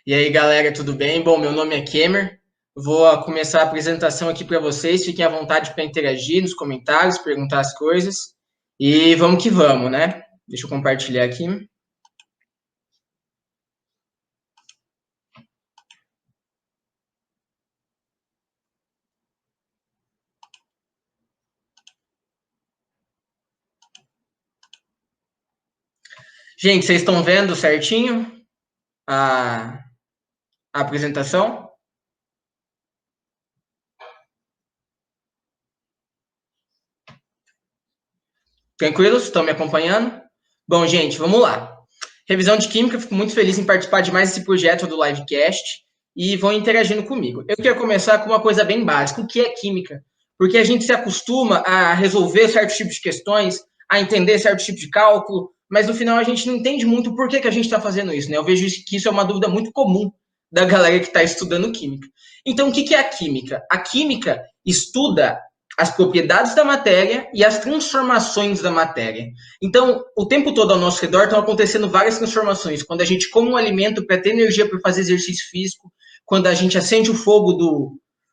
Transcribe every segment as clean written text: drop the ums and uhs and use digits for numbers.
E aí, galera, tudo bem? Bom, meu nome é Kemer. Vou começar a apresentação aqui para vocês. Fiquem à vontade para interagir nos comentários, perguntar as coisas. E vamos que vamos, né? Deixa eu compartilhar aqui. Gente, vocês estão vendo certinho a, a apresentação? Tranquilos? Estão me acompanhando? Bom, gente, vamos lá. Revisão de Química, fico muito feliz em participar de mais esse projeto do Livecast e vão interagindo comigo. Eu quero começar com uma coisa bem básica, o que é Química? Porque a gente se acostuma a resolver certos tipos de questões, a entender certos tipos de cálculo, mas no final a gente não entende muito por que a gente está fazendo isso, né? Eu vejo que isso é uma dúvida muito comum da galera que está estudando Química. Então, o que é a Química? A Química estuda as propriedades da matéria e as transformações da matéria. Então, o tempo todo ao nosso redor estão acontecendo várias transformações. Quando a gente come um alimento para ter energia para fazer exercício físico, quando a gente acende o fogo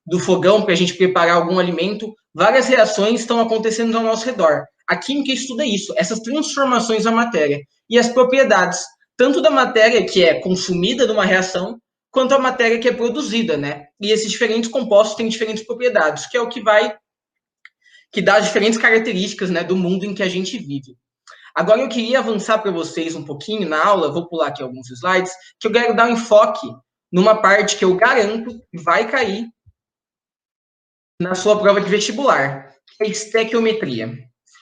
do fogão para a gente preparar algum alimento, várias reações estão acontecendo ao nosso redor. A química estuda isso, essas transformações da matéria e as propriedades, tanto da matéria que é consumida numa reação, quanto a matéria que é produzida, né? E esses diferentes compostos têm diferentes propriedades, que é o que dá as diferentes características, né, do mundo em que a gente vive. Agora eu queria avançar para vocês um pouquinho na aula, vou pular aqui alguns slides, que eu quero dar um enfoque numa parte que eu garanto que vai cair na sua prova de vestibular, que é a estequiometria.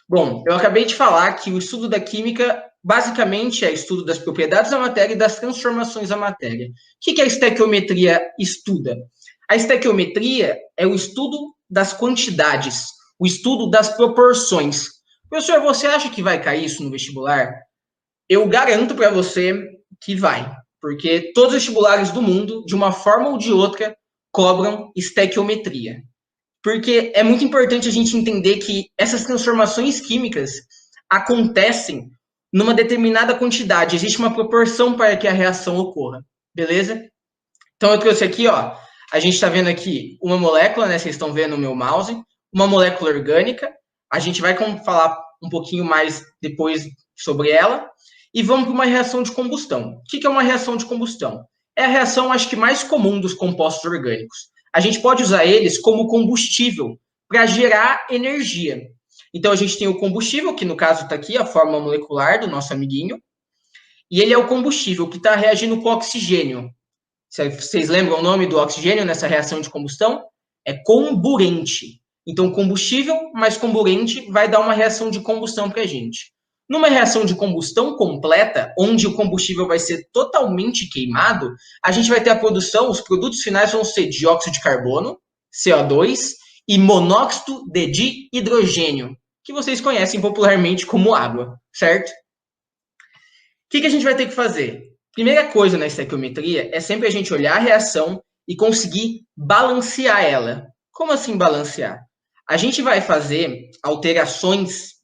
Bom, eu acabei de falar que o estudo da química basicamente é estudo das propriedades da matéria e das transformações da matéria. O que a estequiometria estuda? A estequiometria é o estudo das quantidades, o estudo das proporções. Professor, você acha que vai cair isso no vestibular? Eu garanto para você que vai, porque todos os vestibulares do mundo, de uma forma ou de outra, cobram estequiometria. Porque é muito importante a gente entender que essas transformações químicas acontecem numa determinada quantidade, existe uma proporção para que a reação ocorra, beleza? Então eu trouxe aqui, ó, a gente está vendo aqui uma molécula, né? Vocês estão vendo no meu mouse, uma molécula orgânica. A gente vai falar um pouquinho mais depois sobre ela. E vamos para uma reação de combustão. O que é uma reação de combustão? É a reação, acho que, mais comum dos compostos orgânicos. A gente pode usar eles como combustível para gerar energia. Então, a gente tem o combustível, que no caso está aqui, a fórmula molecular do nosso amiguinho, e ele é o combustível que está reagindo com oxigênio. Vocês lembram o nome do oxigênio nessa reação de combustão? É comburente. Então, combustível mais comburente vai dar uma reação de combustão para a gente. Numa reação de combustão completa, onde o combustível vai ser totalmente queimado, a gente vai ter a produção, os produtos finais vão ser dióxido de carbono, CO2, e monóxido de hidrogênio, que vocês conhecem popularmente como água, certo? O que a gente vai ter que fazer? Primeira coisa na estequiometria é sempre a gente olhar a reação e conseguir balancear ela. Como assim balancear? A gente vai fazer alterações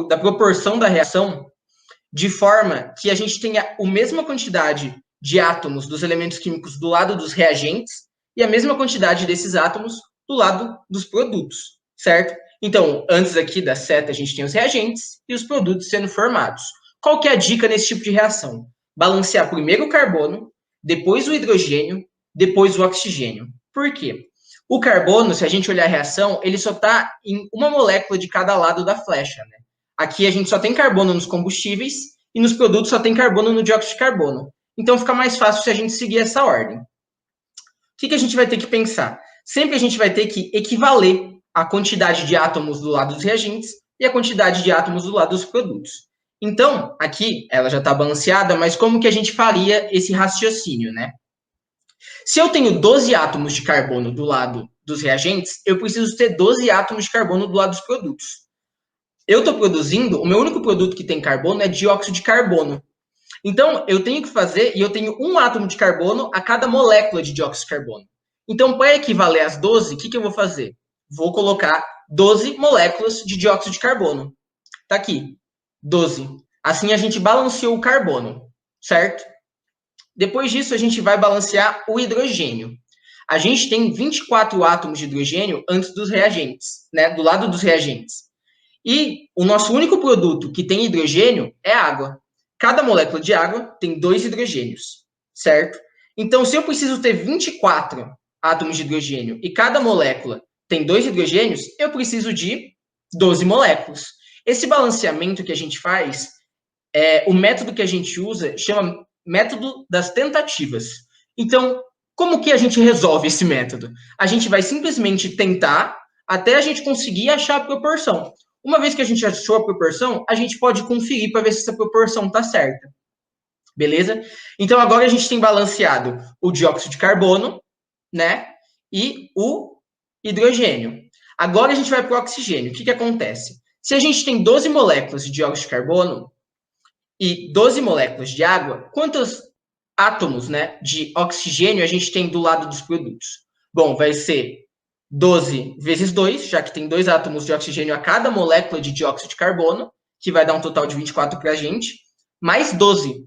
da proporção da reação de forma que a gente tenha a mesma quantidade de átomos dos elementos químicos do lado dos reagentes e a mesma quantidade desses átomos do lado dos produtos, certo? Então, antes aqui da seta, a gente tem os reagentes e os produtos sendo formados. Qual que é a dica nesse tipo de reação? Balancear primeiro o carbono, depois o hidrogênio, depois o oxigênio. Por quê? O carbono, se a gente olhar a reação, ele só está em uma molécula de cada lado da flecha, né? Aqui a gente só tem carbono nos combustíveis e nos produtos só tem carbono no dióxido de carbono. Então fica mais fácil se a gente seguir essa ordem. O que a gente vai ter que pensar? Sempre a gente vai ter que equivaler a quantidade de átomos do lado dos reagentes e a quantidade de átomos do lado dos produtos. Então, aqui ela já está balanceada, mas como que a gente faria esse raciocínio, né? Se eu tenho 12 átomos de carbono do lado dos reagentes, eu preciso ter 12 átomos de carbono do lado dos produtos. Eu estou produzindo, o meu único produto que tem carbono é dióxido de carbono. Então, eu tenho que fazer, e eu tenho um átomo de carbono a cada molécula de dióxido de carbono. Então, para equivaler às 12, o que eu vou fazer? Vou colocar 12 moléculas de dióxido de carbono. Tá aqui, 12. Assim a gente balanceou o carbono, certo? Depois disso, a gente vai balancear o hidrogênio. A gente tem 24 átomos de hidrogênio antes dos reagentes, né? Do lado dos reagentes. E o nosso único produto que tem hidrogênio é a água. Cada molécula de água tem 2 hidrogênios, certo? Então, se eu preciso ter 24 átomos de hidrogênio e cada molécula tem 2 hidrogênios, eu preciso de 12 moléculas. Esse balanceamento que a gente faz, o método que a gente usa chama método das tentativas. Então, como que a gente resolve esse método? A gente vai simplesmente tentar até a gente conseguir achar a proporção. Uma vez que a gente achou a proporção, a gente pode conferir para ver se essa proporção está certa. Beleza? Então, agora a gente tem balanceado o dióxido de carbono, né? E o hidrogênio. Agora a gente vai para o oxigênio. O que acontece? Se a gente tem 12 moléculas de dióxido de carbono e 12 moléculas de água, quantos átomos, né, de oxigênio a gente tem do lado dos produtos? Bom, vai ser 12 vezes 2, já que tem 2 átomos de oxigênio a cada molécula de dióxido de carbono, que vai dar um total de 24 para a gente, mais 12,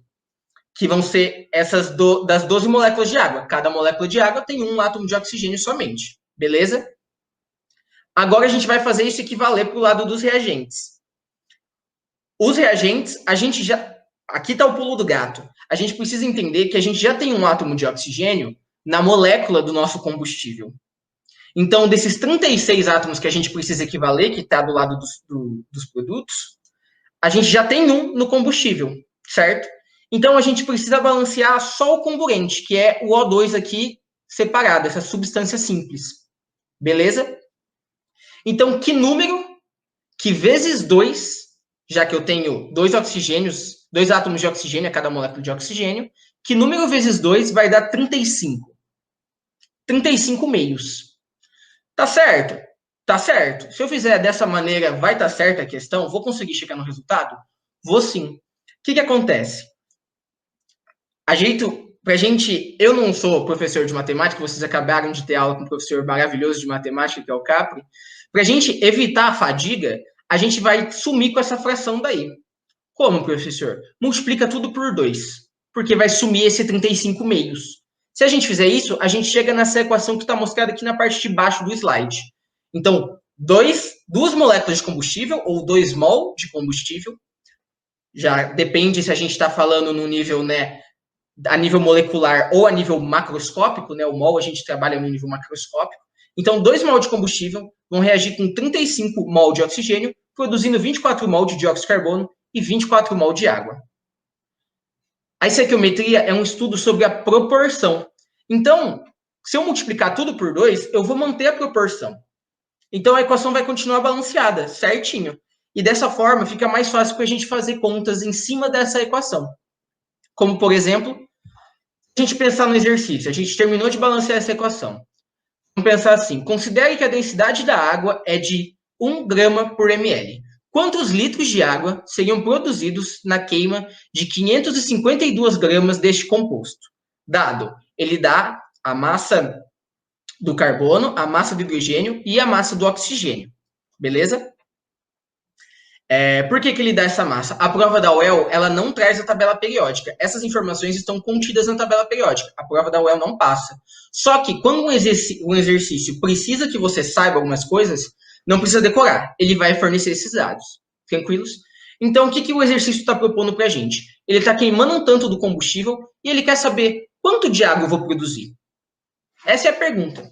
que vão ser essas das 12 moléculas de água. Cada molécula de água tem um átomo de oxigênio somente, beleza? Agora a gente vai fazer isso equivaler para o lado dos reagentes. Os reagentes, a gente já... Aqui está o pulo do gato. A gente precisa entender que a gente já tem um átomo de oxigênio na molécula do nosso combustível. Então, desses 36 átomos que a gente precisa equivaler, que está do lado dos produtos, a gente já tem um no combustível, certo? Então, a gente precisa balancear só o comburente, que é o O2 aqui separado, essa substância simples. Beleza? Então, que número, que vezes 2, já que eu tenho 2 oxigênios, 2 átomos de oxigênio a cada molécula de oxigênio, que número vezes 2 vai dar 35. 35 meios. Tá certo? Tá certo. Se eu fizer dessa maneira, vai estar certa a questão? Vou conseguir chegar no resultado? Vou sim. O que acontece? Eu não sou professor de matemática, vocês acabaram de ter aula com um professor maravilhoso de matemática, que é o Capri. Para a gente evitar a fadiga, a gente vai sumir com essa fração daí. Como, professor? Multiplica tudo por 2, porque vai sumir esse 35 meios. Se a gente fizer isso, a gente chega nessa equação que está mostrada aqui na parte de baixo do slide. Então, 2 moléculas de combustível, ou 2 mol de combustível, já depende se a gente está falando no nível, né, a nível molecular ou a nível macroscópico, né, o mol a gente trabalha no nível macroscópico. Então, 2 mol de combustível vão reagir com 35 mol de oxigênio, produzindo 24 mol de dióxido de carbono e 24 mol de água. A estequiometria é um estudo sobre a proporção. Então, se eu multiplicar tudo por 2, eu vou manter a proporção. Então, a equação vai continuar balanceada, certinho. E dessa forma, fica mais fácil para a gente fazer contas em cima dessa equação. Como, por exemplo, a gente pensar no exercício. A gente terminou de balancear essa equação. Vamos pensar assim. Considere que a densidade da água é de 1 grama por ml. Quantos litros de água seriam produzidos na queima de 552 gramas deste composto? Dado, ele dá a massa do carbono, a massa do hidrogênio e a massa do oxigênio. Beleza? Por que ele dá essa massa? A prova da UEL, ela não traz a tabela periódica. Essas informações estão contidas na tabela periódica. A prova da UEL não passa. Só que quando um exercício precisa que você saiba algumas coisas, não precisa decorar. Ele vai fornecer esses dados. Tranquilos? Então, o que o exercício está propondo para a gente? Ele está queimando um tanto do combustível e ele quer saber quanto de água eu vou produzir. Essa é a pergunta,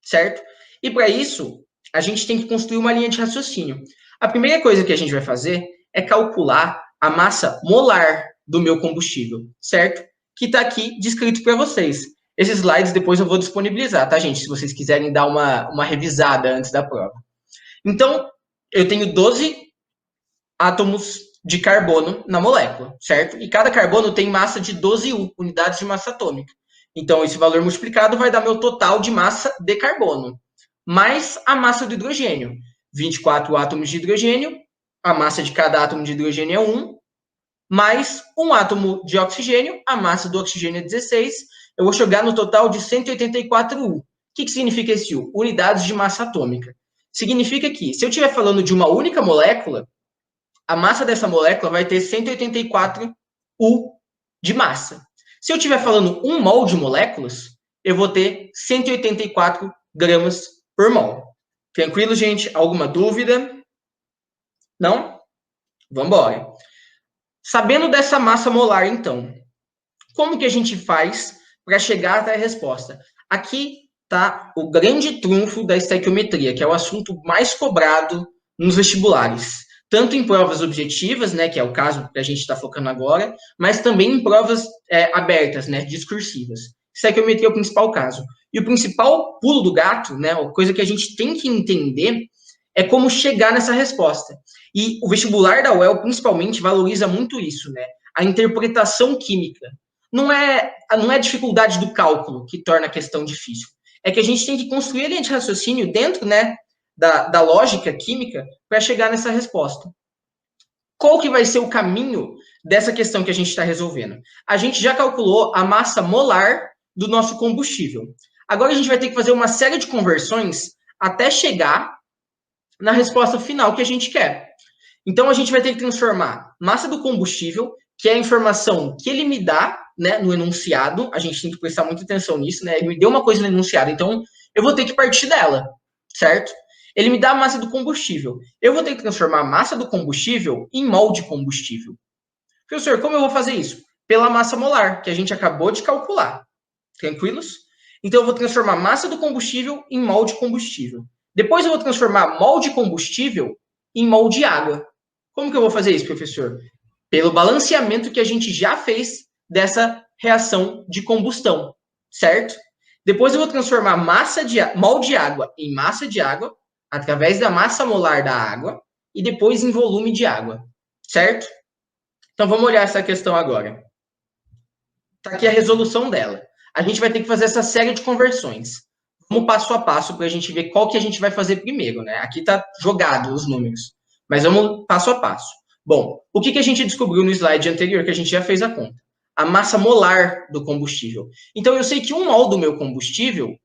certo? E para isso, a gente tem que construir uma linha de raciocínio. A primeira coisa que a gente vai fazer é calcular a massa molar do meu combustível, certo? Que está aqui descrito para vocês. Esses slides depois eu vou disponibilizar, tá, gente? Se vocês quiserem dar uma revisada antes da prova. Então, eu tenho 12 átomos de carbono na molécula, certo? E cada carbono tem massa de 12 unidades de massa atômica. Então, esse valor multiplicado vai dar meu total de massa de carbono, mais a massa do hidrogênio. 24 átomos de hidrogênio, a massa de cada átomo de hidrogênio é 1, mais um átomo de oxigênio, a massa do oxigênio é 16, eu vou chegar no total de 184 U. O que significa esse U? Unidades de massa atômica. Significa que, se eu estiver falando de uma única molécula, a massa dessa molécula vai ter 184 U de massa. Se eu estiver falando 1 mol de moléculas, eu vou ter 184 gramas por mol. Tranquilo, gente? Alguma dúvida? Não? Vamos embora. Sabendo dessa massa molar, então, como que a gente faz para chegar até a resposta? Aqui está o grande trunfo da estequiometria, que é o assunto mais cobrado nos vestibulares. Tanto em provas objetivas, né, que é o caso que a gente está focando agora, mas também em provas abertas, né, discursivas. Estequiometria é o principal caso. E o principal pulo do gato, né, a coisa que a gente tem que entender é como chegar nessa resposta. E o vestibular da UEL, principalmente, valoriza muito isso, né? A interpretação química. Não é a dificuldade do cálculo que torna a questão difícil. É que a gente tem que construir a linha de raciocínio dentro, né, da lógica química para chegar nessa resposta. Qual que vai ser o caminho dessa questão que a gente está resolvendo? A gente já calculou a massa molar do nosso combustível. Agora a gente vai ter que fazer uma série de conversões até chegar na resposta final que a gente quer. Então, a gente vai ter que transformar massa do combustível, que é a informação que ele me dá, né, no enunciado. A gente tem que prestar muita atenção nisso, né? Ele me deu uma coisa no enunciado, então eu vou ter que partir dela, certo? Ele me dá a massa do combustível. Eu vou ter que transformar a massa do combustível em mol de combustível. Professor, como eu vou fazer isso? Pela massa molar, que a gente acabou de calcular. Tranquilos? Então, eu vou transformar a massa do combustível em mol de combustível. Depois, eu vou transformar mol de combustível em mol de água. Como que eu vou fazer isso, professor? Pelo balanceamento que a gente já fez dessa reação de combustão, certo? Depois eu vou transformar mol de água em massa de água, através da massa molar da água, e depois em volume de água, certo? Então vamos olhar essa questão agora. Está aqui a resolução dela. A gente vai ter que fazer essa série de conversões. Vamos passo a passo para a gente ver qual que a gente vai fazer primeiro, né? Aqui está jogado os números, mas vamos passo a passo. Bom, o que a gente descobriu no slide anterior, que a gente já fez a conta? A massa molar do combustível. Então, eu sei que 1 mol do meu combustível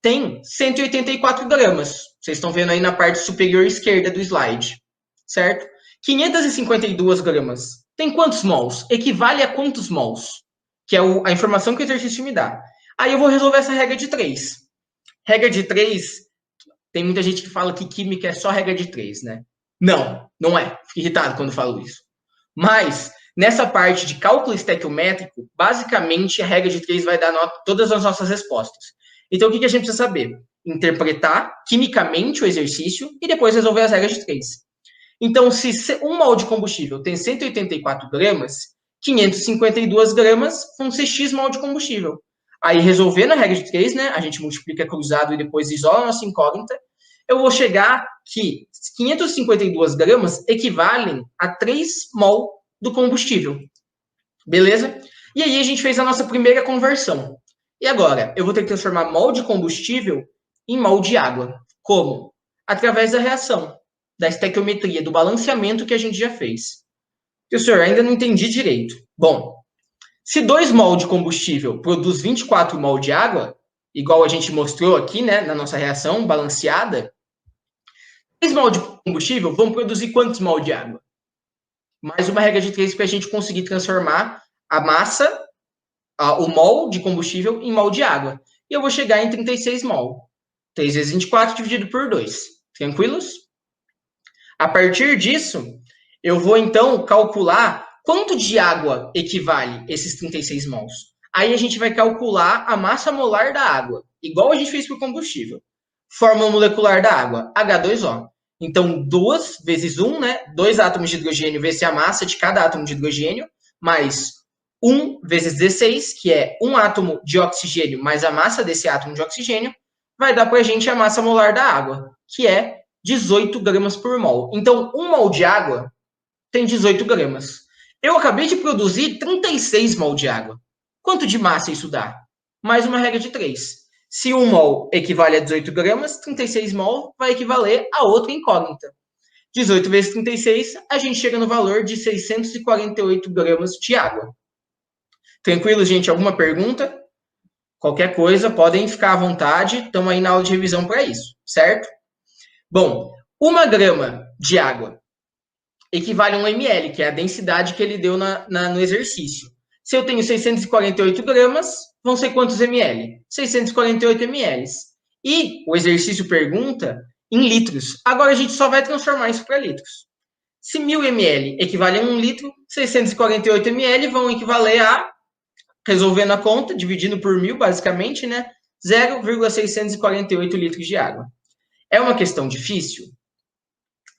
tem 184 gramas. Vocês estão vendo aí na parte superior esquerda do slide, certo? 552 gramas. Tem quantos mols? Equivale a quantos mols? Que é a informação que o exercício me dá. Aí eu vou resolver essa regra de 3. Regra de 3, tem muita gente que fala que química é só regra de 3, né? Não, não é. Fico irritado quando falo isso. Mas, nessa parte de cálculo estequiométrico, basicamente a regra de 3 vai dar todas as nossas respostas. Então, o que a gente precisa saber? Interpretar quimicamente o exercício e depois resolver as regras de 3. Então, se 1 mol de combustível tem 184 gramas, 552 gramas vão ser X mol de combustível. Aí, resolvendo a regra de 3, né, a gente multiplica cruzado e depois isola a nossa incógnita, eu vou chegar que 552 gramas equivalem a 3 mol do combustível. Beleza? E aí a gente fez a nossa primeira conversão. E agora, eu vou ter que transformar mol de combustível em mol de água. Como? Através da reação, da estequiometria, do balanceamento que a gente já fez. Professor, ainda não entendi direito. Bom, se 2 mol de combustível produz 24 mol de água, igual a gente mostrou aqui, né, na nossa reação balanceada, 3 mol de combustível vão produzir quantos mol de água? Mais uma regra de 3 para a gente conseguir transformar a massa, o mol de combustível em mol de água. E eu vou chegar em 36 mol. 3 vezes 24 dividido por 2. Tranquilos? A partir disso, eu vou então calcular quanto de água equivale esses 36 mols. Aí a gente vai calcular a massa molar da água, igual a gente fez para o combustível. Fórmula molecular da água, H2O. Então, 2 vezes 1, né? 2 átomos de hidrogênio vezes a massa de cada átomo de hidrogênio, mais 1 vezes 16, que é 1 átomo de oxigênio mais a massa desse átomo de oxigênio, vai dar para a gente a massa molar da água, que é 18 gramas por mol. Então, 1 mol de água tem 18 gramas. Eu acabei de produzir 36 mol de água. Quanto de massa isso dá? Mais uma regra de 3. Se 1 mol equivale a 18 gramas, 36 mol vai equivaler a outra incógnita. 18 vezes 36, a gente chega no valor de 648 gramas de água. Tranquilo, gente? Alguma pergunta? Qualquer coisa, podem ficar à vontade. Estamos aí na aula de revisão para isso, certo? Bom, 1 grama de água equivale a 1 ml, que é a densidade que ele deu no exercício. Se eu tenho 648 gramas, vão ser quantos ml? 648 ml. E o exercício pergunta em litros. Agora a gente só vai transformar isso para litros. Se 1000 ml equivale a 1 litro, 648 ml vão equivaler a, resolvendo a conta, dividindo por 1000, basicamente, né? 0,648 litros de água. É uma questão difícil?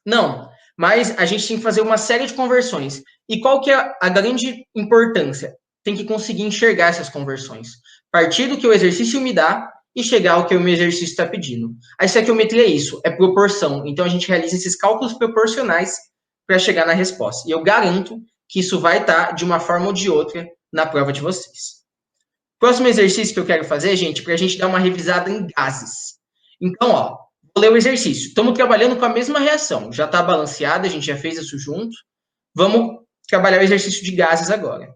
Não, mas a gente tem que fazer uma série de conversões. E qual que é a grande importância? Tem que conseguir enxergar essas conversões. Partir do que o exercício me dá e chegar ao que o meu exercício está pedindo. A estequiometria é isso, é proporção. Então, a gente realiza esses cálculos proporcionais para chegar na resposta. E eu garanto que isso vai estar, de uma forma ou de outra, na prova de vocês. Próximo exercício que eu quero fazer, gente, para a gente dar uma revisada em gases. Então, ó, vou ler o exercício. Estamos trabalhando com a mesma reação. Já está balanceada, a gente já fez isso junto. Vamos trabalhar o exercício de gases agora.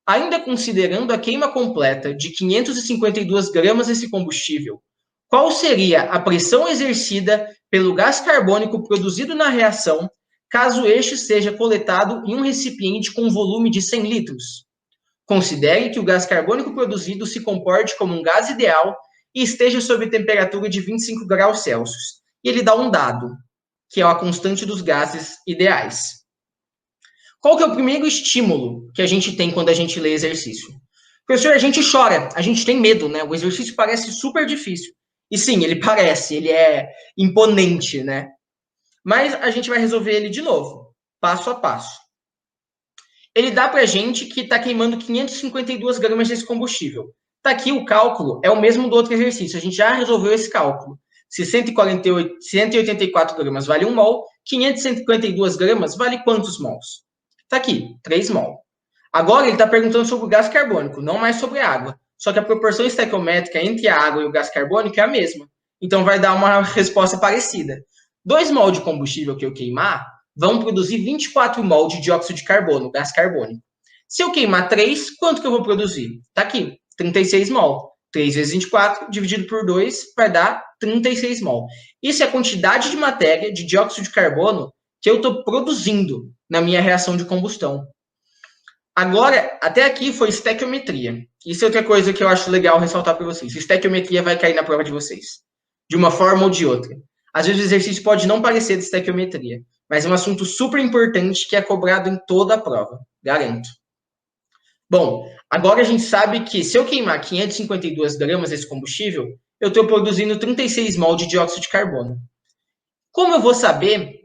Ainda considerando a queima completa de 552 gramas desse combustível, qual seria a pressão exercida pelo gás carbônico produzido na reação, caso este seja coletado em um recipiente com volume de 100 litros? Considere que o gás carbônico produzido se comporte como um gás ideal e esteja sob temperatura de 25 graus Celsius. E ele dá um dado, que é a constante dos gases ideais. Qual que é o primeiro estímulo que a gente tem quando a gente lê exercício? Professor, a gente chora, a gente tem medo, né? O exercício parece super difícil. E sim, ele parece, ele é imponente, né? Mas a gente vai resolver ele de novo, passo a passo. Ele dá pra gente que está queimando 552 gramas desse combustível. Tá aqui o cálculo, é o mesmo do outro exercício, a gente já resolveu esse cálculo. Se 184 gramas vale 1 mol, 552 gramas vale quantos mols? Tá aqui, 3 mol. Agora ele está perguntando sobre o gás carbônico, não mais sobre a água. Só que a proporção estequiométrica entre a água e o gás carbônico é a mesma. Então vai dar uma resposta parecida. 2 mol de combustível que eu queimar vão produzir 24 mol de dióxido de carbono, gás carbônico. Se eu queimar 3, quanto que eu vou produzir? Tá aqui, 36 mol. 3 vezes 24, dividido por 2, vai dar 36 mol. Isso é a quantidade de matéria, de dióxido de carbono, que eu estou produzindo na minha reação de combustão. Agora, até aqui foi estequiometria. Isso é outra coisa que eu acho legal ressaltar para vocês. Estequiometria vai cair na prova de vocês, de uma forma ou de outra. Às vezes o exercício pode não parecer de estequiometria, mas é um assunto super importante que é cobrado em toda a prova, garanto. Bom, agora a gente sabe que se eu queimar 552 gramas desse combustível, eu estou produzindo 36 mol de dióxido de carbono. Como eu vou saber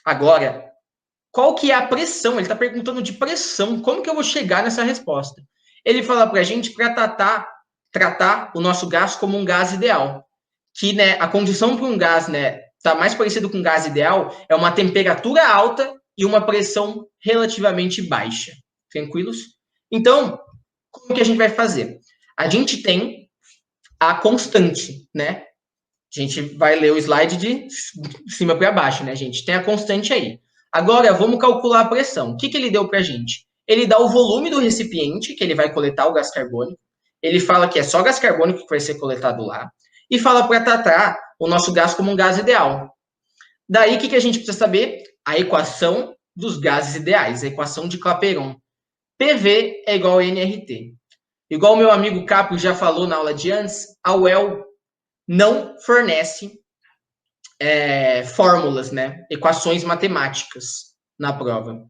agora qual que é a pressão? Ele está perguntando de pressão. Como que eu vou chegar nessa resposta? Ele fala para a gente para tratar o nosso gás como um gás ideal. Que, né, a condição para um gás, né, tá mais parecido com um gás ideal é uma temperatura alta e uma pressão relativamente baixa. Tranquilos? Então, como que a gente vai fazer? A gente tem a constante, né? A gente vai ler o slide de cima para baixo, né, gente? Tem a constante aí. Agora, vamos calcular a pressão. O que ele deu para a gente? Ele dá o volume do recipiente, que ele vai coletar o gás carbônico. Ele fala que é só gás carbônico que vai ser coletado lá. E fala para tratar o nosso gás como um gás ideal. Daí, o que a gente precisa saber? A equação dos gases ideais, a equação de Clapeyron. PV é igual a nRT. Igual o meu amigo Capo já falou na aula de antes, a UEL não fornece fórmulas, né? Equações matemáticas na prova.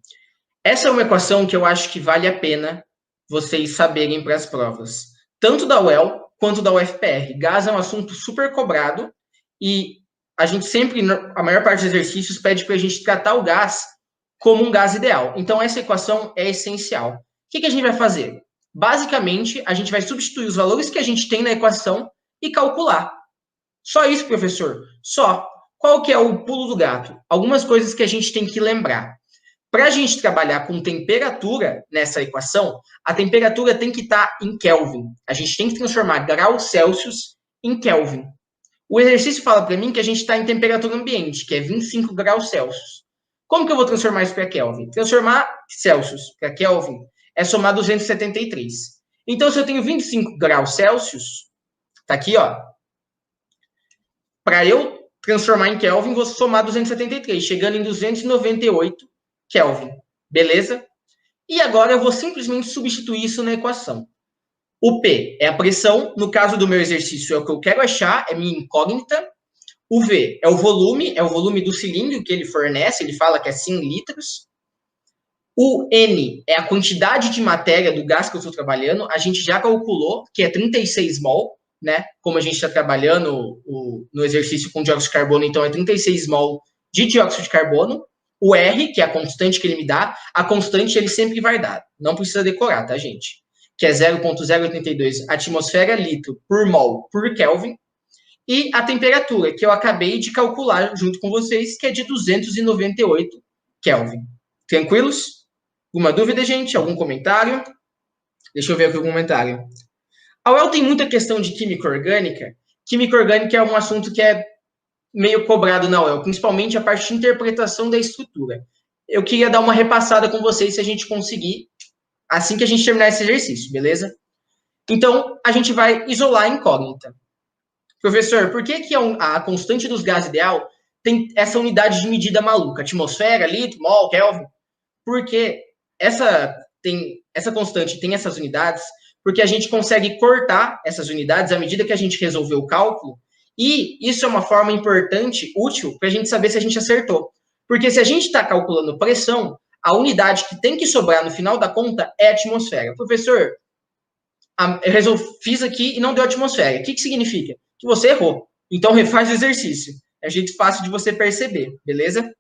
Essa é uma equação que eu acho que vale a pena vocês saberem para as provas. Tanto da UEL quanto da UFPR. Gás é um assunto super cobrado e a gente sempre, a maior parte dos exercícios, pede para a gente tratar o gás como um gás ideal. Então, essa equação é essencial. O que a gente vai fazer? Basicamente, a gente vai substituir os valores que a gente tem na equação e calcular. Só isso, professor? Só. Qual que é o pulo do gato? Algumas coisas que a gente tem que lembrar. Para a gente trabalhar com temperatura nessa equação, a temperatura tem que estar em Kelvin. A gente tem que transformar graus Celsius em Kelvin. O exercício fala para mim que a gente está em temperatura ambiente, que é 25 graus Celsius. Como que eu vou transformar isso para Kelvin? Transformar Celsius para Kelvin é somar 273. Então, se eu tenho 25 graus Celsius, tá aqui, ó. Para eu transformar em Kelvin, vou somar 273, chegando em 298 Kelvin. Beleza? E agora eu vou simplesmente substituir isso na equação. O P é a pressão, no caso do meu exercício é o que eu quero achar, é minha incógnita. O V é o volume do cilindro que ele fornece, ele fala que é 100 litros. O N é a quantidade de matéria do gás que eu estou trabalhando, a gente já calculou que é 36 mol, né? Como a gente está trabalhando no exercício com dióxido de carbono, então é 36 mol de dióxido de carbono. O R, que é a constante que ele me dá, a constante ele sempre vai dar, não precisa decorar, tá, gente? Que é 0,082 atmosfera litro por mol por Kelvin. E a temperatura, que eu acabei de calcular junto com vocês, que é de 298 Kelvin. Tranquilos? Alguma dúvida, gente? Algum comentário? Deixa eu ver aqui o comentário. A UEL tem muita questão de química orgânica. Química orgânica é um assunto que é meio cobrado na UEL, principalmente a parte de interpretação da estrutura. Eu queria dar uma repassada com vocês se a gente conseguir, assim que a gente terminar esse exercício, beleza? Então, a gente vai isolar a incógnita. Professor, por que a constante dos gases ideal tem essa unidade de medida maluca? Atmosfera, litro, mol, Kelvin? Porque essa constante tem essas unidades, porque a gente consegue cortar essas unidades à medida que a gente resolveu o cálculo, e isso é uma forma importante, útil, para a gente saber se a gente acertou. Porque se a gente está calculando pressão, a unidade que tem que sobrar no final da conta é a atmosfera. Professor, eu fiz aqui e não deu atmosfera. O que significa? Que você errou. Então, refaz o exercício. É um jeito fácil de você perceber, beleza?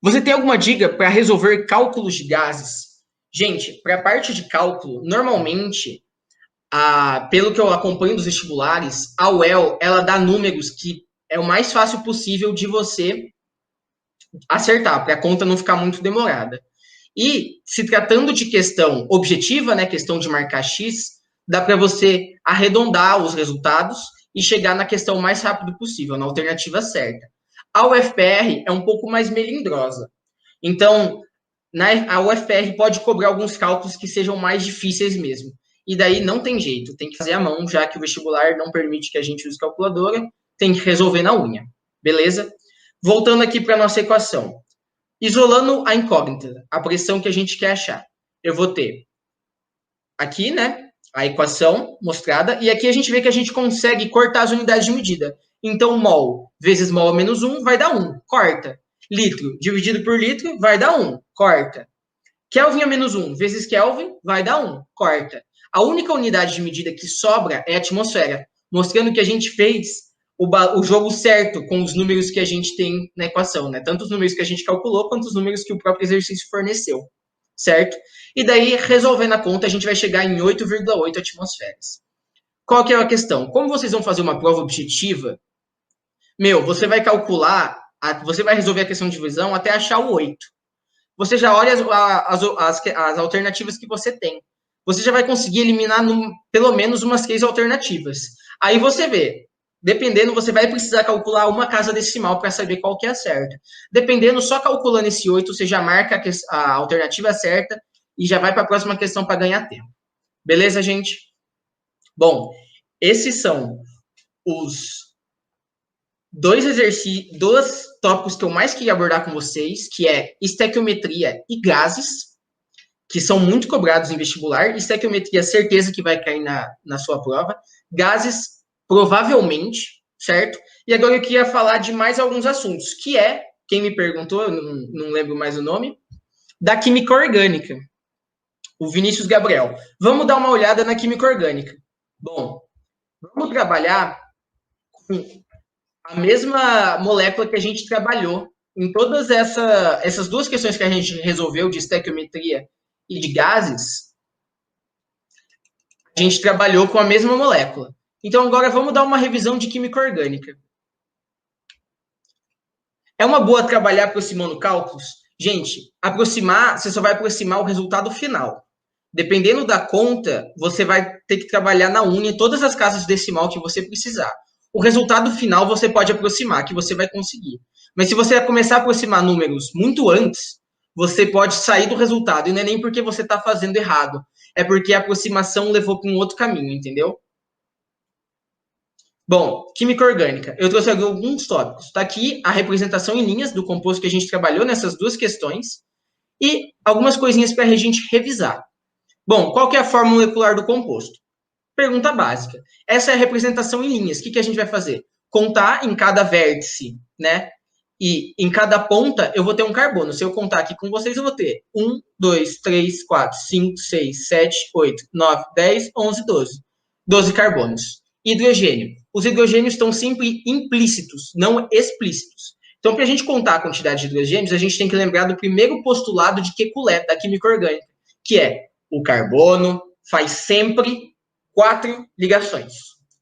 Você tem alguma dica para resolver cálculos de gases? Gente, para a parte de cálculo, normalmente, pelo que eu acompanho dos vestibulares, a UEL, ela dá números que é o mais fácil possível de você acertar, para a conta não ficar muito demorada. E, se tratando de questão objetiva, né, questão de marcar X, dá para você arredondar os resultados e chegar na questão o mais rápido possível, na alternativa certa. A UFPR é um pouco mais melindrosa. Então, a UFPR pode cobrar alguns cálculos que sejam mais difíceis mesmo. E daí não tem jeito, tem que fazer à mão, já que o vestibular não permite que a gente use calculadora, tem que resolver na unha. Beleza? Voltando aqui para a nossa equação. Isolando a incógnita, a pressão que a gente quer achar. Eu vou ter aqui, né, a equação mostrada, e aqui a gente vê que a gente consegue cortar as unidades de medida. Então, mol vezes mol menos 1 vai dar 1, corta. Litro dividido por litro vai dar 1, corta. Kelvin a menos 1 vezes Kelvin vai dar 1, corta. A única unidade de medida que sobra é a atmosfera, mostrando que a gente fez o jogo certo com os números que a gente tem na equação, né? Tanto os números que a gente calculou, quanto os números que o próprio exercício forneceu, certo? E daí, resolvendo a conta, a gente vai chegar em 8,8 atmosferas. Qual que é a questão? Como vocês vão fazer uma prova objetiva, você vai calcular, você vai resolver a questão de divisão até achar o 8. Você já olha as alternativas que você tem. Você já vai conseguir eliminar pelo menos umas 3 alternativas. Aí você vê, dependendo, você vai precisar calcular uma casa decimal para saber qual que é a certa. Dependendo, só calculando esse 8, você já marca a alternativa certa e já vai para a próxima questão para ganhar tempo. Beleza, gente? Bom, esses são os dois tópicos que eu mais queria abordar com vocês, que é estequiometria e gases, que são muito cobrados em vestibular. Estequiometria, certeza que vai cair na sua prova. Gases, provavelmente, certo? E agora eu queria falar de mais alguns assuntos, que é, quem me perguntou, eu não lembro mais o nome, da química orgânica. O Vinícius Gabriel. Vamos dar uma olhada na química orgânica. Bom, vamos trabalhar com a mesma molécula que a gente trabalhou em todas essas duas questões que a gente resolveu, de estequiometria e de gases, a gente trabalhou com a mesma molécula. Então, agora vamos dar uma revisão de química orgânica. É uma boa trabalhar aproximando cálculos? Gente, você só vai aproximar o resultado final. Dependendo da conta, você vai ter que trabalhar na unha todas as casas decimal que você precisar. O resultado final você pode aproximar, que você vai conseguir. Mas se você começar a aproximar números muito antes, você pode sair do resultado. E não é nem porque você está fazendo errado. É porque a aproximação levou para um outro caminho, entendeu? Bom, química orgânica. Eu trouxe aqui alguns tópicos. Está aqui a representação em linhas do composto que a gente trabalhou nessas duas questões e algumas coisinhas para a gente revisar. Bom, qual que é a fórmula molecular do composto? Pergunta básica. Essa é a representação em linhas. O que a gente vai fazer? Contar em cada vértice, né? E em cada ponta eu vou ter um carbono. Se eu contar aqui com vocês, eu vou ter 1, 2, 3, 4, 5, 6, 7, 8, 9, 10, 11, 12. 12 carbonos. Hidrogênio. Os hidrogênios estão sempre implícitos, não explícitos. Então, para a gente contar a quantidade de hidrogênios, a gente tem que lembrar do primeiro postulado de Kekulé, da química orgânica, que é o carbono faz sempre 4 ligações.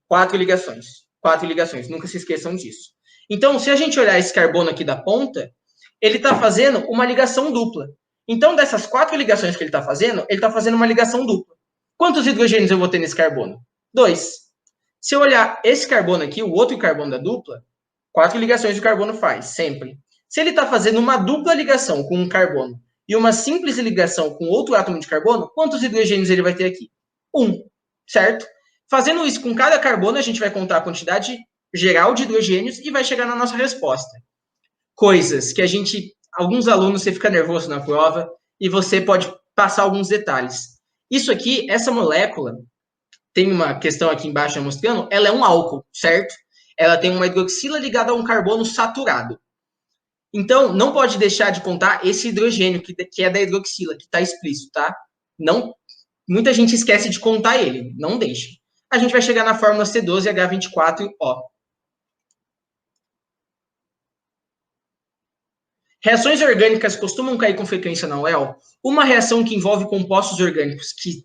4 ligações. 4 ligações. Nunca se esqueçam disso. Então, se a gente olhar esse carbono aqui da ponta, ele está fazendo uma ligação dupla. Então, dessas 4 ligações que ele está fazendo uma ligação dupla. Quantos hidrogênios eu vou ter nesse carbono? 2. Se eu olhar esse carbono aqui, o outro carbono da dupla, 4 ligações o carbono faz, sempre. Se ele está fazendo uma dupla ligação com um carbono e uma simples ligação com outro átomo de carbono, quantos hidrogênios ele vai ter aqui? 1, certo? Fazendo isso com cada carbono, a gente vai contar a quantidade geral de hidrogênios e vai chegar na nossa resposta. Coisas que alguns alunos, você fica nervoso na prova e você pode passar alguns detalhes. Isso aqui, essa molécula, tem uma questão aqui embaixo mostrando, ela é um álcool, certo? Ela tem uma hidroxila ligada a um carbono saturado. Então, não pode deixar de contar esse hidrogênio, que é da hidroxila, que está explícito, tá? Não, muita gente esquece de contar ele, não deixe. A gente vai chegar na fórmula C12H24O. Reações orgânicas costumam cair com frequência na UEL. Uma reação que envolve compostos orgânicos, que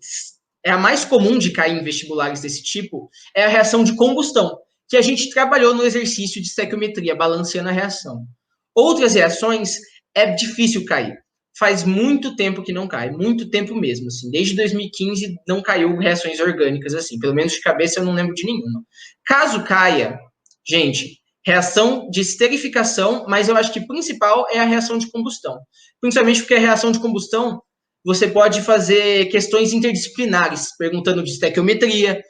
é a mais comum de cair em vestibulares desse tipo, é a reação de combustão, que a gente trabalhou no exercício de estequiometria, balanceando a reação. Outras reações é difícil cair. Faz muito tempo que não cai, muito tempo mesmo, assim. Desde 2015 não caiu reações orgânicas, assim. Pelo menos de cabeça eu não lembro de nenhuma. Caso caia, gente, reação de esterificação, mas eu acho que principal é a reação de combustão. Principalmente porque a reação de combustão, você pode fazer questões interdisciplinares, perguntando de estequiometria,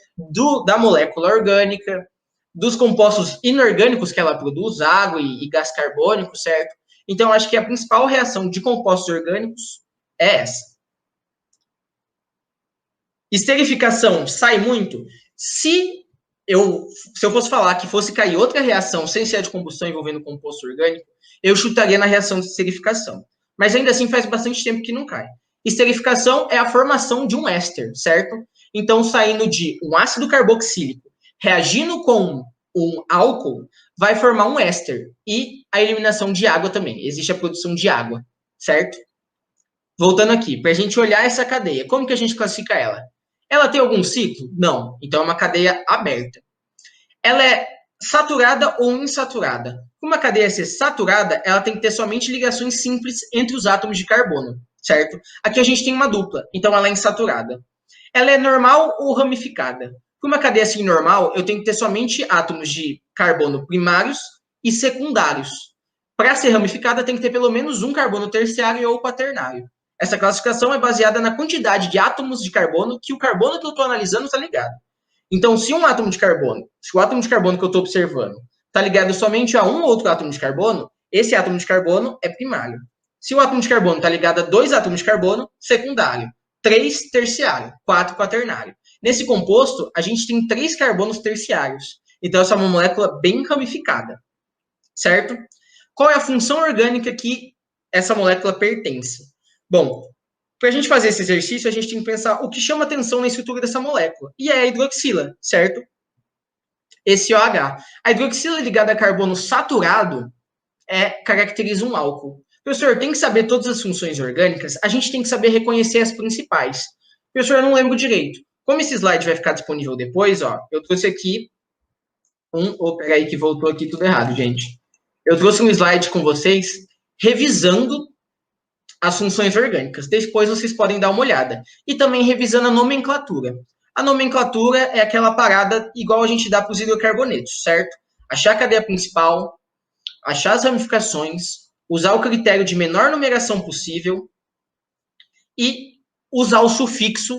da molécula orgânica, dos compostos inorgânicos que ela produz, água e gás carbônico, certo? Então, acho que a principal reação de compostos orgânicos é essa. Esterificação sai muito? Se eu fosse falar que fosse cair outra reação sem ser de combustão envolvendo composto orgânico, eu chutaria na reação de esterificação. Mas ainda assim faz bastante tempo que não cai. Esterificação é a formação de um éster, certo? Então, saindo de um ácido carboxílico, reagindo com um álcool, vai formar um éster. E a eliminação de água também. Existe a produção de água, certo? Voltando aqui, para a gente olhar essa cadeia, como que a gente classifica ela? Ela tem algum ciclo? Não. Então, é uma cadeia aberta. Ela é saturada ou insaturada? Para uma cadeia ser saturada, ela tem que ter somente ligações simples entre os átomos de carbono, certo? Aqui a gente tem uma dupla, então ela é insaturada. Ela é normal ou ramificada? Para uma cadeia assim normal, eu tenho que ter somente átomos de carbono primários e secundários. Para ser ramificada, tem que ter pelo menos um carbono terciário ou quaternário. Essa classificação é baseada na quantidade de átomos de carbono que o carbono que eu estou analisando está ligado. Então, se o átomo de carbono que eu estou observando está ligado somente a um ou outro átomo de carbono, esse átomo de carbono é primário. Se o átomo de carbono está ligado a 2 átomos de carbono, secundário. 3, terciário. 4, quaternário. Nesse composto, a gente tem 3 carbonos terciários. Então, essa é uma molécula bem ramificada. Certo? Qual é a função orgânica que essa molécula pertence? Bom, para a gente fazer esse exercício, a gente tem que pensar o que chama atenção na estrutura dessa molécula. E é a hidroxila, certo? Esse OH. A hidroxila ligada a carbono saturado caracteriza um álcool. Professor, tem que saber todas as funções orgânicas, a gente tem que saber reconhecer as principais. Professor, eu não lembro direito. Como esse slide vai ficar disponível depois, ó, eu trouxe aqui peraí que voltou aqui tudo errado, gente. Eu trouxe um slide com vocês revisando as funções orgânicas. Depois vocês podem dar uma olhada. E também revisando a nomenclatura. A nomenclatura é aquela parada igual a gente dá para os hidrocarbonetos, certo? Achar a cadeia principal, achar as ramificações, usar o critério de menor numeração possível e usar o sufixo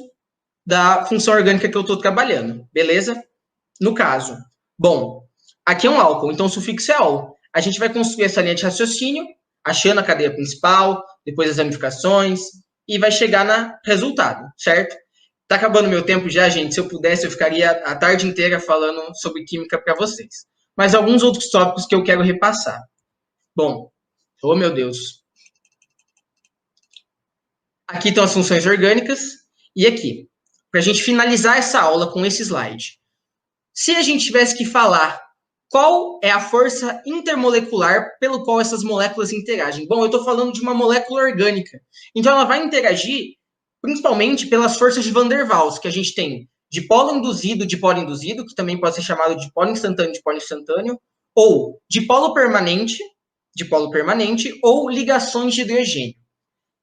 da função orgânica que eu estou trabalhando, beleza? No caso, Bom, aqui é um álcool, então o sufixo é ol. A gente vai construir essa linha de raciocínio, achando a cadeia principal, depois as ramificações, e vai chegar no resultado, certo? Tá acabando meu tempo já, gente. Se eu pudesse, eu ficaria a tarde inteira falando sobre química para vocês. Mas alguns outros tópicos que eu quero repassar. Bom, oh meu Deus. Aqui estão as funções orgânicas. E aqui, para a gente finalizar essa aula com esse slide. Se a gente tivesse que falar qual é a força intermolecular pelo qual essas moléculas interagem? Bom, eu estou falando de uma molécula orgânica. Então, ela vai interagir principalmente pelas forças de Van der Waals, que a gente tem dipolo induzido, que também pode ser chamado de dipolo instantâneo, ou dipolo permanente, ou ligações de hidrogênio.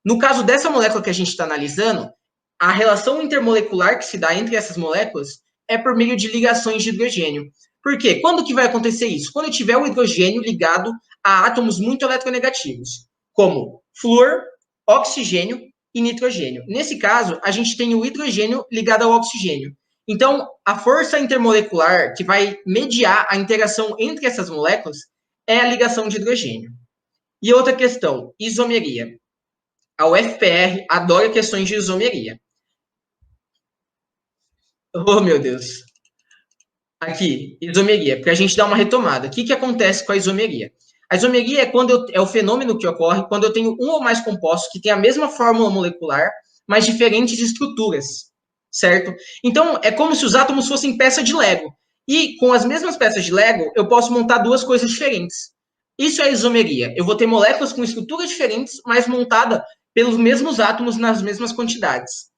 No caso dessa molécula que a gente está analisando, a relação intermolecular que se dá entre essas moléculas é por meio de ligações de hidrogênio. Por quê? Quando que vai acontecer isso? Quando tiver o hidrogênio ligado a átomos muito eletronegativos, como flúor, oxigênio e nitrogênio. Nesse caso, a gente tem o hidrogênio ligado ao oxigênio. Então, a força intermolecular que vai mediar a interação entre essas moléculas é a ligação de hidrogênio. E outra questão, isomeria. A UFPR adora questões de isomeria. Oh, meu Deus. Aqui, isomeria, para a gente dar uma retomada. O que acontece com a isomeria? A isomeria é o fenômeno que ocorre quando eu tenho um ou mais compostos que têm a mesma fórmula molecular, mas diferentes estruturas, certo? Então, é como se os átomos fossem peças de Lego. E com as mesmas peças de Lego, eu posso montar duas coisas diferentes. Isso é isomeria. Eu vou ter moléculas com estruturas diferentes, mas montada pelos mesmos átomos nas mesmas quantidades.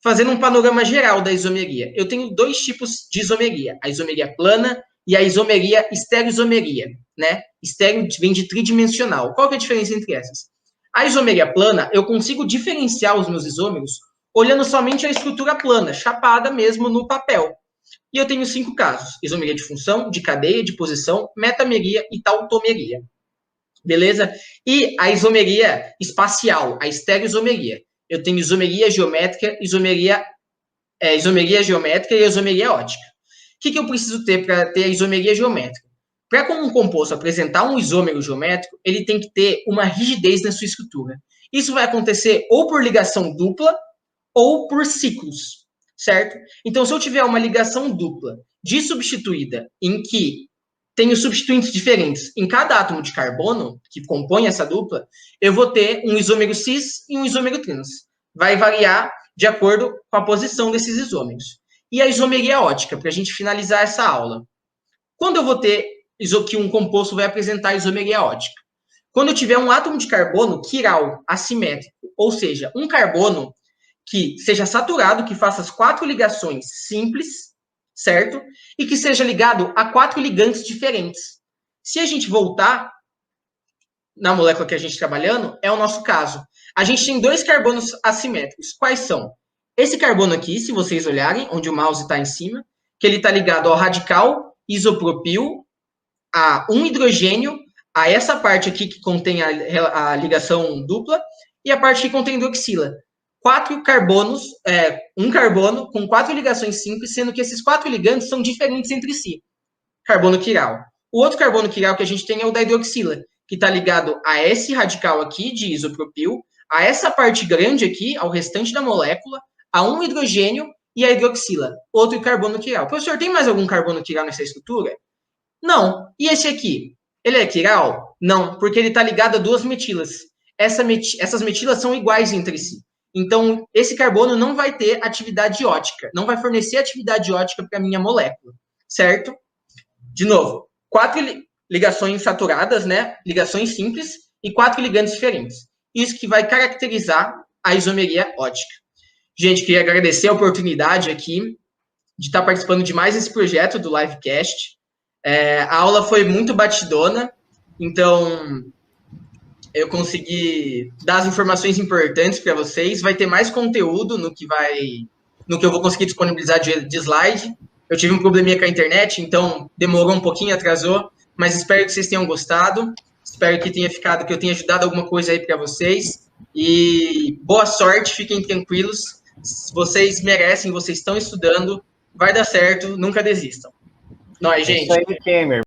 Fazendo um panorama geral da isomeria, eu tenho dois tipos de isomeria, a isomeria plana e a isomeria estereoisomeria, né? Estéreo vem de tridimensional. Qual que é a diferença entre essas? A isomeria plana, eu consigo diferenciar os meus isômeros olhando somente a estrutura plana, chapada mesmo no papel. E eu tenho 5 casos: isomeria de função, de cadeia, de posição, metameria e tautomeria. Beleza? E a isomeria espacial, a estereoisomeria. Eu tenho isomeria geométrica, isomeria geométrica e isomeria ótica. O que eu preciso ter para ter a isomeria geométrica? Para um composto apresentar um isômero geométrico, ele tem que ter uma rigidez na sua estrutura. Isso vai acontecer ou por ligação dupla ou por ciclos, certo? Então, se eu tiver uma ligação dupla dissubstituída, em que tenho substituintes diferentes em cada átomo de carbono que compõe essa dupla, eu vou ter um isômero cis e um isômero trans. Vai variar de acordo com a posição desses isômeros. E a isomeria ótica, para a gente finalizar essa aula. Quando eu vou ter que um composto vai apresentar isomeria ótica? Quando eu tiver um átomo de carbono quiral, assimétrico, ou seja, um carbono que seja saturado, que faça as 4 ligações simples, certo? E que seja ligado a 4 ligantes diferentes. Se a gente voltar na molécula que a gente está trabalhando, é o nosso caso. A gente tem 2 carbonos assimétricos. Quais são? Esse carbono aqui, se vocês olharem, onde o mouse está em cima, que ele está ligado ao radical isopropil, a um hidrogênio, a essa parte aqui que contém a ligação dupla, e a parte que contém hidroxila. 4 carbonos, um carbono com 4 ligações simples, sendo que esses 4 ligantes são diferentes entre si. Carbono quiral. O outro carbono quiral que a gente tem é o da hidroxila, que está ligado a esse radical aqui de isopropil, a essa parte grande aqui, ao restante da molécula, a um hidrogênio e a hidroxila, outro carbono quiral. Professor, tem mais algum carbono quiral nessa estrutura? Não. E esse aqui? Ele é quiral? Não, porque ele está ligado a 2 metilas. Essas metilas são iguais entre si. Então, esse carbono não vai ter atividade ótica, não vai fornecer atividade ótica para a minha molécula, certo? De novo, 4 ligações saturadas, né? Ligações simples e 4 ligantes diferentes. Isso que vai caracterizar a isomeria ótica. Gente, queria agradecer a oportunidade aqui de estar participando de mais esse projeto do Livecast. A aula foi muito batidona, então eu consegui dar as informações importantes para vocês. Vai ter mais conteúdo no que eu vou conseguir disponibilizar de slide. Eu tive um probleminha com a internet, então demorou um pouquinho, atrasou, mas espero que vocês tenham gostado. Espero que eu tenha ajudado alguma coisa aí para vocês. E boa sorte, fiquem tranquilos. Vocês merecem, vocês estão estudando, vai dar certo, nunca desistam. Nós, gente. Isso aí, Temer.